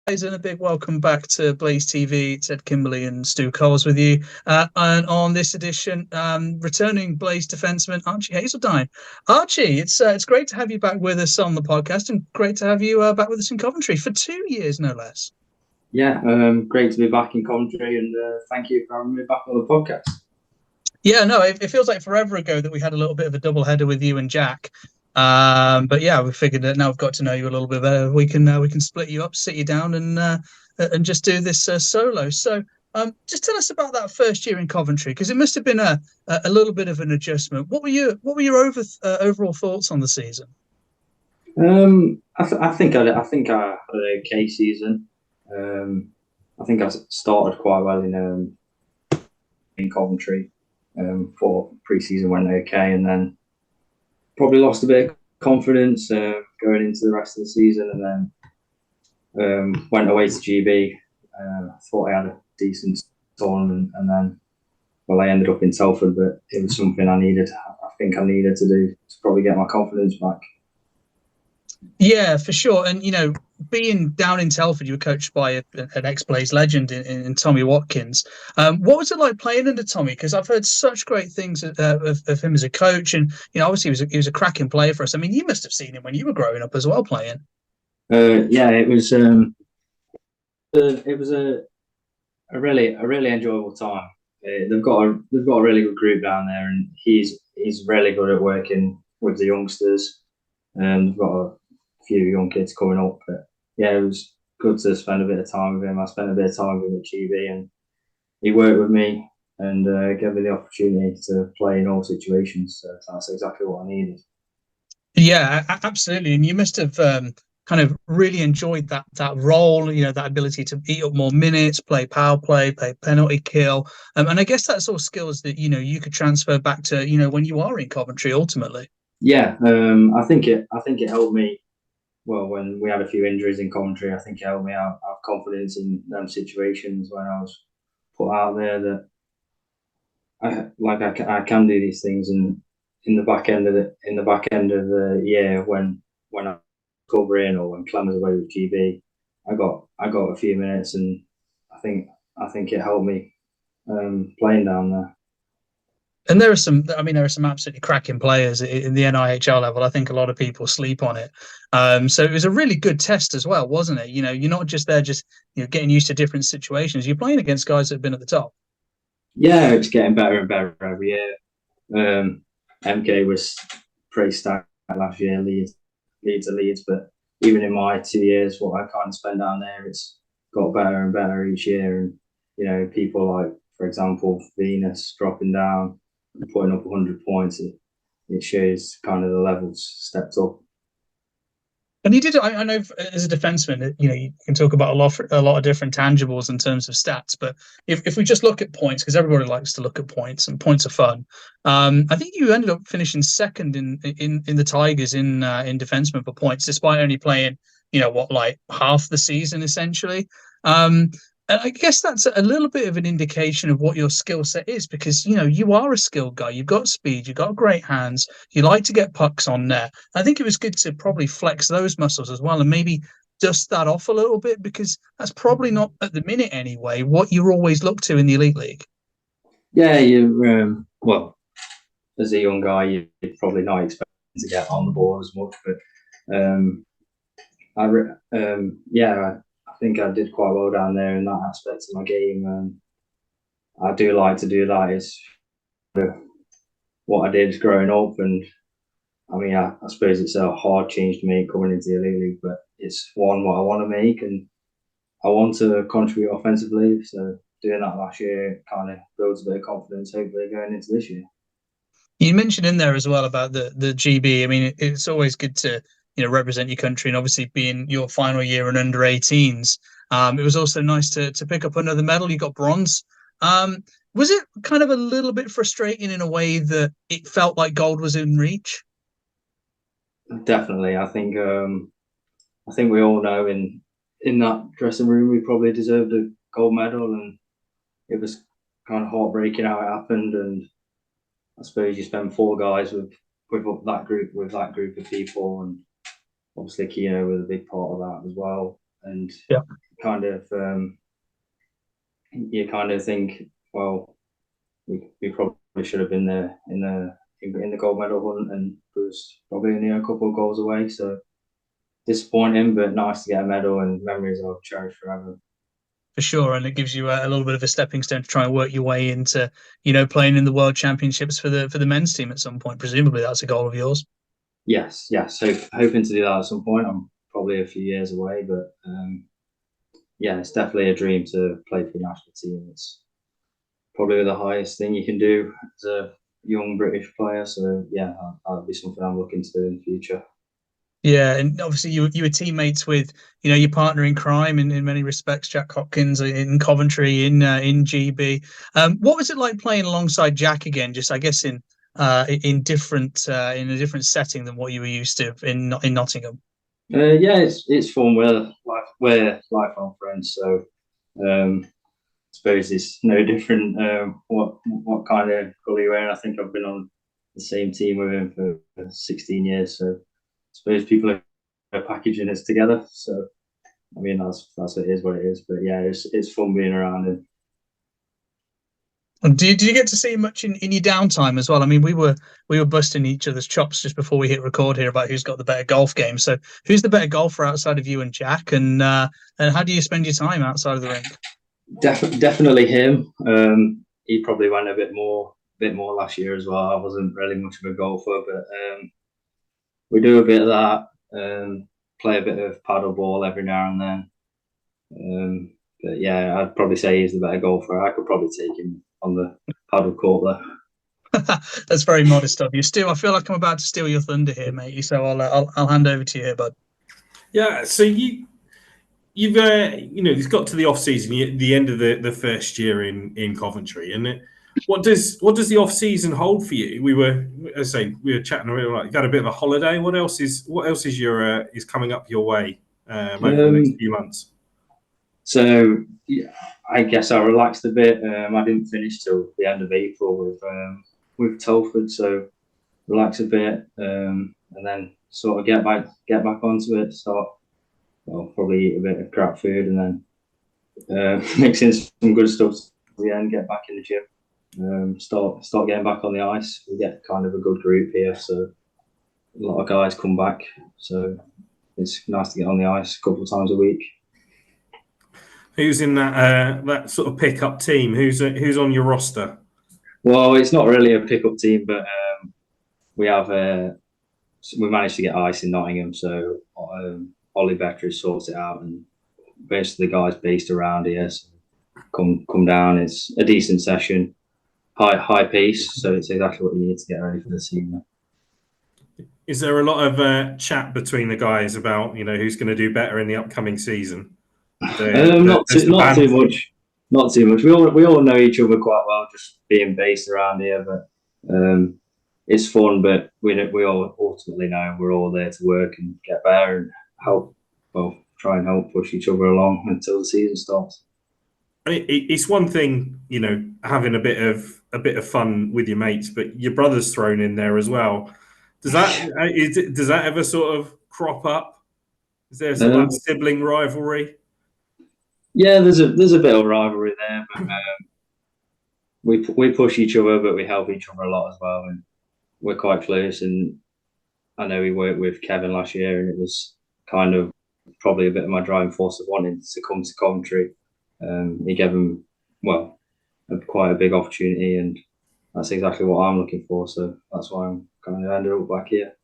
Guys, and a big welcome back to Blaze TV. It's Ed Kimberley and Stu Coles with you. And on this edition, returning Blaze defenceman Archie Hazeldine. Archie, it's great to have you back with us on the podcast, and great to have you back with us in Coventry for 2 years, no less. Yeah, great to be back in Coventry, and thank you for having me back on the podcast. Yeah, no, it feels like forever ago that we had a little bit of a double header with you and Jack. But yeah, we figured that now we've got to know you a little bit better. We can split you up, sit you down, and just do this solo. So, just tell us about that first year in Coventry, because it must have been a little bit of an adjustment. What were your overall thoughts on the season? I think I had an okay season. I think I started quite well in Coventry. For pre-season went okay, and then probably lost a bit of confidence going into the rest of the season, and then went away to GB. Thought I had a decent tournament, and then I ended up in Telford, but it was something I think I needed to do to probably get my confidence back. Yeah, for sure. And, being down in Telford, you were coached by an ex-Blaze legend in Tommy Watkins. What was it like playing under Tommy? Because I've heard such great things of him as a coach. And, obviously he was a cracking player for us. I mean, you must have seen him when you were growing up as well playing. Yeah, it was a really enjoyable time. They've got a really good group down there, and he's really good at working with the youngsters. They've got a few young kids coming up, but yeah, it was good to spend a bit of time with him. I spent a bit of time with him at GB, and he worked with me and gave me the opportunity to play in all situations. So that's exactly what I needed. Yeah, absolutely. And you must have kind of really enjoyed that role, that ability to eat up more minutes, play power play penalty kill. And I guess that's all skills that, you could transfer back to, when you are in Coventry ultimately. Yeah, I think it helped me. Well, when we had a few injuries in Coventry, I think it helped me have confidence in them situations when I was put out there that I can do these things. And in the back end of the year when I was covering or when Clem was away with GB, I got a few minutes, and I think it helped me playing down there. And there are some absolutely cracking players in the NIHL level. I think a lot of people sleep on it. So it was a really good test as well, wasn't it? You're not just there getting used to different situations. You're playing against guys that have been at the top. Yeah, it's getting better and better every year. MK was pretty stacked last year, Leeds, but even in my 2 years, what I kind of spend down there, it's got better and better each year. And people like, for example, Venus dropping down, putting up 100 points, it shows kind of the levels stepped up. And you did. I know as a defenseman, you can talk about a lot of different tangibles in terms of stats. But if we just look at points, because everybody likes to look at points, and points are fun. I think you ended up finishing second in the Tigers in defenseman for points, despite only playing like half the season essentially. And I guess that's a little bit of an indication of what your skill set is, because you are a skilled guy. You've got speed, you've got great hands, you like to get pucks on net. I think it was good to probably flex those muscles as well, and maybe dust that off a little bit, because that's probably not, at the minute anyway, what you always look to in the Elite League. Yeah, you well, as a young guy, you're probably not expecting to get on the ball as much, but I think I did quite well down there in that aspect of my game. I do like to do that. It's what I did growing up, and I mean, I suppose it's a hard change to make coming into the Elite League, but it's one what I want to make, and I want to contribute offensively. So doing that last year kind of builds a bit of confidence, hopefully, going into this year. You mentioned in there as well about the GB. I mean, it's always good to represent your country, and obviously being your final year in under 18s, it was also nice to pick up another medal. You got bronze. Was it kind of a little bit frustrating in a way that it felt like gold was in reach? Definitely, I think we all know in that dressing room we probably deserved a gold medal, and it was kind of heartbreaking how it happened. And I suppose you spend 4 guys with that group of people, and obviously Keno was a big part of that as well. And yeah, you kind of think, well, we probably should have been there in the gold medal hunt, and was probably only a couple of goals away. So disappointing, but nice to get a medal, and memories I'll cherish forever. For sure, and it gives you a little bit of a stepping stone to try and work your way into, playing in the World Championships for the men's team at some point. Presumably, that's a goal of yours. Yes. So hoping to do that at some point. I'm probably a few years away, but yeah, it's definitely a dream to play for the national team. It's probably the highest thing you can do as a young British player. So yeah, that'll be something I'm looking to do in the future. Yeah, and obviously you were teammates with your partner in crime in many respects, Jack Hopkins in Coventry in GB. What was it like playing alongside Jack again? Just I guess in different in a different setting than what you were used to in Nottingham. Yeah, it's fun. We're lifelong friends, so I suppose it's no different. What kind of colour you're wearing? I think I've been on the same team with him for 16 years, so I suppose people are packaging us together. So I mean that's what it is. But yeah, it's fun being around him. And did you get to see much in your downtime as well? I mean, we were busting each other's chops just before we hit record here about who's got the better golf game. So, who's the better golfer outside of you and Jack? And how do you spend your time outside of the rink? Definitely him. He probably went a bit more last year as well. I wasn't really much of a golfer, but we do a bit of that. Play a bit of paddle ball every now and then. But yeah, I'd probably say he's the better golfer. I could probably take him on the paddle court there. That's very modest of you, Stu. I feel like I'm about to steal your thunder here, mate. So I'll hand over to you here, bud. Yeah. So you've it's got to the off season, the end of the first year in Coventry, and what does the off season hold for you? We were chatting. We were like, you got a bit of a holiday. What else is is coming up your way over the next few months? So yeah, I guess I relaxed a bit. I didn't finish till the end of April with Telford, so relax a bit, and then sort of get back onto it. So I'll probably eat a bit of crap food and then mix in some good stuff at the end. Get back in the gym, start getting back on the ice. We get kind of a good group here, so a lot of guys come back. So it's nice to get on the ice a couple of times a week. Who's in that sort of pickup team? Who's on your roster? Well, it's not really a pickup team, but we managed to get ice in Nottingham, so Ollie Becker sorts it out, and basically the guys based around here so come down. It's a decent session, high pace, so it's exactly what you need to get ready for the season. Is there a lot of chat between the guys about who's going to do better in the upcoming season? Not too much. Not too much. We all know each other quite well, just being based around here. But it's fun. But we all ultimately know we're all there to work and get better and try and help push each other along until the season starts. It's one thing, having a bit of fun with your mates, but your brother's thrown in there as well. Does that ever sort of crop up? Is there some like sibling rivalry? Yeah, there's a bit of rivalry there, but we push each other, but we help each other a lot as well, and we're quite close. And I know we worked with Kevin last year, and it was kind of probably a bit of my driving force of wanting to come to Coventry. He gave him quite a big opportunity, and that's exactly what I'm looking for. So that's why I'm kind of ended up back here.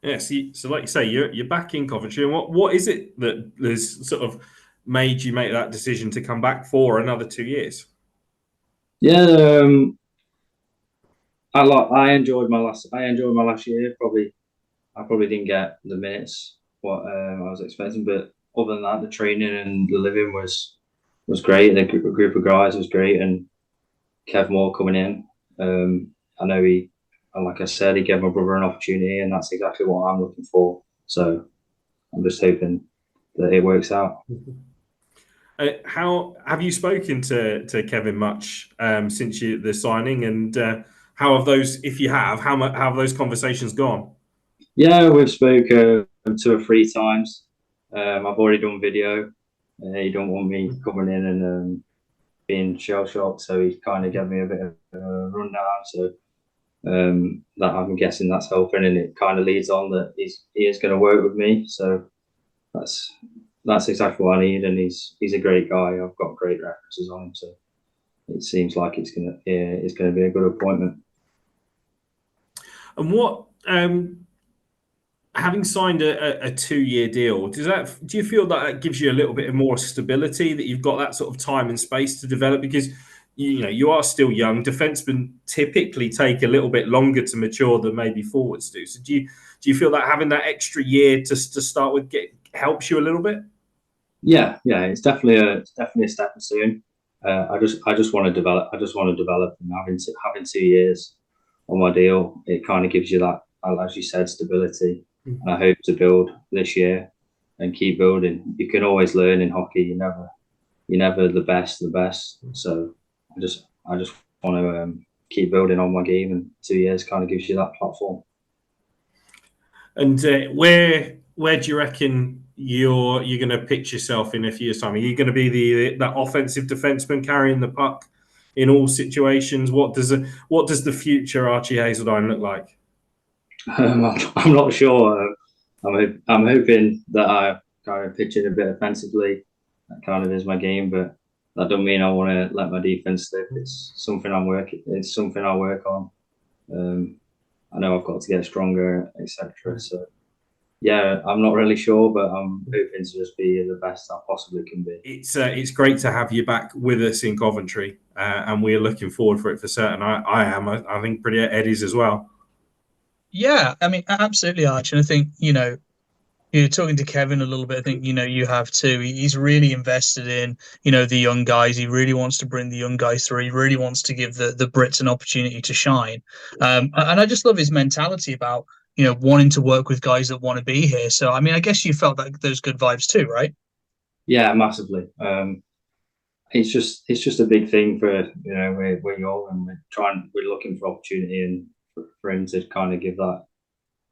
Yeah, so like you say, you're back in Coventry, and what is it that has sort of made you make that decision to come back for another 2 years? Yeah, I enjoyed my last year. I probably didn't get the minutes what I was expecting, but other than that, the training and the living was great. The group of guys was great, and Kev Moore coming in. I know like I said, he gave my brother an opportunity, and that's exactly what I'm looking for. So I'm just hoping that it works out. How have you spoken to Kevin much since the signing, and how have those, if you have, how have those conversations gone? Yeah, we've spoken 2 or 3 times. I've already done video, He don't want me coming in and being shell shocked, so he kind of gave me a bit of a rundown. So that I'm guessing that's helping, and it kind of leads on that he is going to work with me. So that's exactly what I need, and he's a great guy. I've got great references on him, so it seems like it's gonna be a good appointment. And what, having signed a 2-year deal, do you feel that gives you a little bit more stability, that you've got that sort of time and space to develop? Because you are still young. Defensemen typically take a little bit longer to mature than maybe forwards do. So do you feel that having that extra year to start with helps you a little bit? Yeah, it's definitely a stepping stone. I just want to develop. And having 2 years on my deal, it kind of gives you that, as you said, stability. And I hope to build this year and keep building. You can always learn in hockey. You're never the best. So I just want to keep building on my game, and 2 years kind of gives you that platform. And where do you reckon you're going to pitch yourself in a few years' time? Are you going to be that offensive defenseman carrying the puck in all situations? What does the future Archie Hazeldine look like? I'm not sure. I'm hoping that I kind of pitch it a bit offensively. That kind of is my game, but that doesn't mean I want to let my defense slip. It's something It's something I work on. I know I've got to get stronger, etc. So yeah, I'm not really sure, but I'm hoping to just be the best I possibly can be. It's great to have you back with us in Coventry, and we're looking forward for it for certain. I am. I think pretty Eddie's as well. Yeah, I mean, absolutely, Arch. And I think, you're talking to Kevin a little bit. I think, you have too. He's really invested in, the young guys. He really wants to bring the young guys through. He really wants to give the Brits an opportunity to shine. And I just love his mentality about, wanting to work with guys that want to be here. So, I mean, I guess you felt those good vibes too, right? Yeah, massively. It's just a big thing for, we're young and we're looking for opportunity, and for him to kind of give that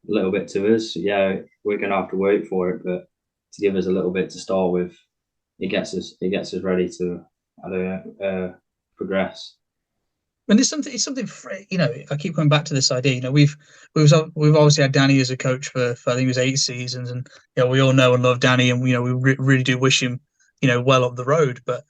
little bit to us. Yeah, we're gonna have to work for it, but to give us a little bit to start with, it gets us ready to progress. And it's something I keep coming back to this idea. We've obviously had Danny as a coach for I think it was 8 seasons, and we all know and love Danny, and we really do wish him well up the road. But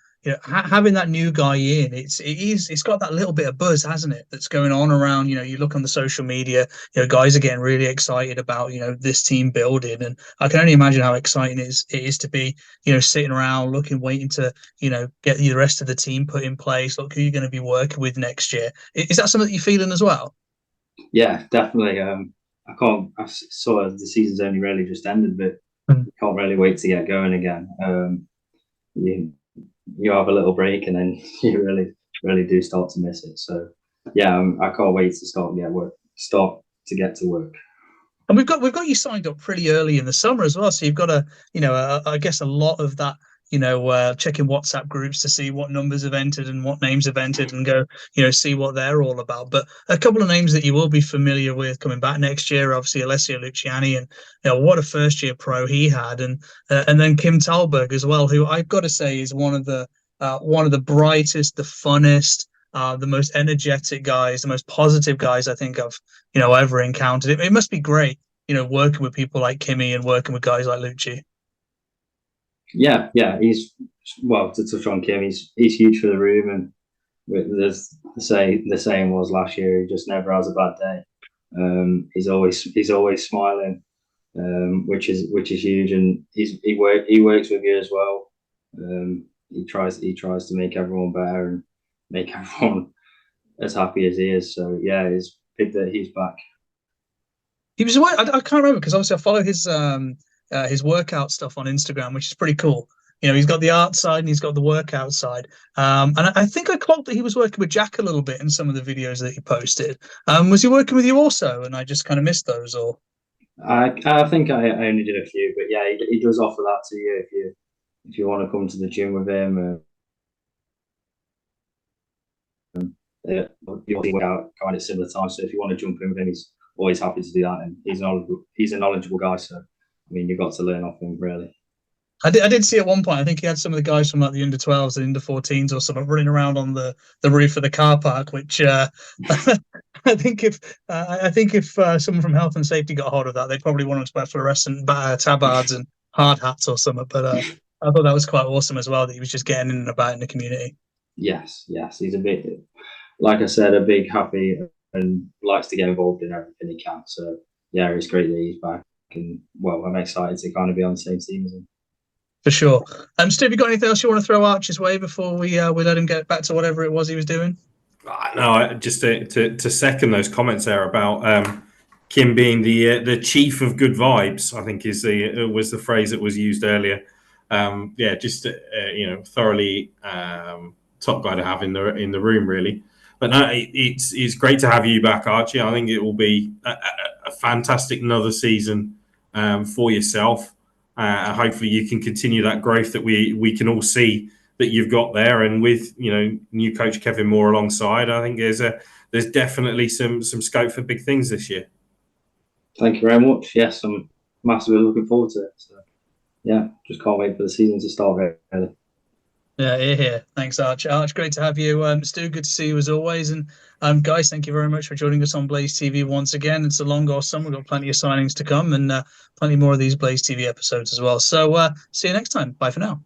having that new guy in, it's got that little bit of buzz, hasn't it? That's going on around. You look on the social media, guys are getting really excited about this team building, and I can only imagine how exciting it is to be sitting around waiting to get the rest of the team put in place. Look who you're going to be working with next year. Is that something that you're feeling as well? Yeah, definitely. I sort of, the season's only really just ended, but can't really wait to get going again. You have a little break, and then you really do start to miss it. So yeah, I can't wait to start to get to work. And we've got you signed up pretty early in the summer as well, so you've got I guess a lot of that, checking WhatsApp groups to see what numbers have entered and what names have entered, and go see what they're all about. But a couple of names that you will be familiar with coming back next year, obviously Alessio Luciani, and what a first year pro he had, and then Kim Talberg as well, who I've got to say is one of the brightest, the funnest, the most energetic guys, the most positive guys I think I've ever encountered. It must be great, working with people like Kimmy and working with guys like Lucci. Yeah, he's, well, to touch on Kim, he's huge for the room, and there's the saying was last year, he just never has a bad day. He's always smiling, which is huge, and he works with you as well. He tries to make everyone better and make everyone as happy as he is. So yeah, it's big that he's back. He was I can't remember, because obviously I follow his workout stuff on Instagram, which is pretty cool. He's got the art side and he's got the workout side. And I think I clocked that he was working with Jack a little bit in some of the videos that he posted. Was he working with you also? And I just kind of missed those, or? I think I only did a few, but yeah, he does offer that to you if you want to come to the gym with him. You'll work out kind of similar time. So if you want to jump in with him, he's always happy to do that, and he's a knowledgeable guy. So I mean, you've got to learn off him, really. I did see at one point. I think he had some of the guys from like the under-12s and under-14s or something running around on the roof of the car park. Which I think if someone from health and safety got hold of that, they'd probably want them to wear fluorescent tabards and hard hats or something. But I thought that was quite awesome as well that he was just getting in and about in the community. Yes, he's a bit, like I said, a big happy and likes to get involved in everything he can. So yeah, it's great that he's back, and well, I'm excited to kind of be on the same team as him. For sure. Stu, have you got anything else you want to throw Archie's way before we let him get back to whatever it was he was doing? No, just to second those comments there about Kim being the chief of good vibes, I think was the phrase that was used earlier. Just thoroughly top guy to have in the room, really. But no, it's great to have you back, Archie. I think it will be a fantastic another season for yourself. Hopefully, you can continue that growth that we can all see that you've got there, and with new coach Kevin Moore alongside, I think there's definitely some scope for big things this year. Thank you very much. Yes, I'm massively looking forward to it. So yeah, just can't wait for the season to start really. Yeah, here. Thanks, Arch. Arch, great to have you. Stu, good to see you as always. And guys, thank you very much for joining us on Blaze TV once again. It's a long awesome. We've got plenty of signings to come and plenty more of these Blaze TV episodes as well. So see you next time. Bye for now.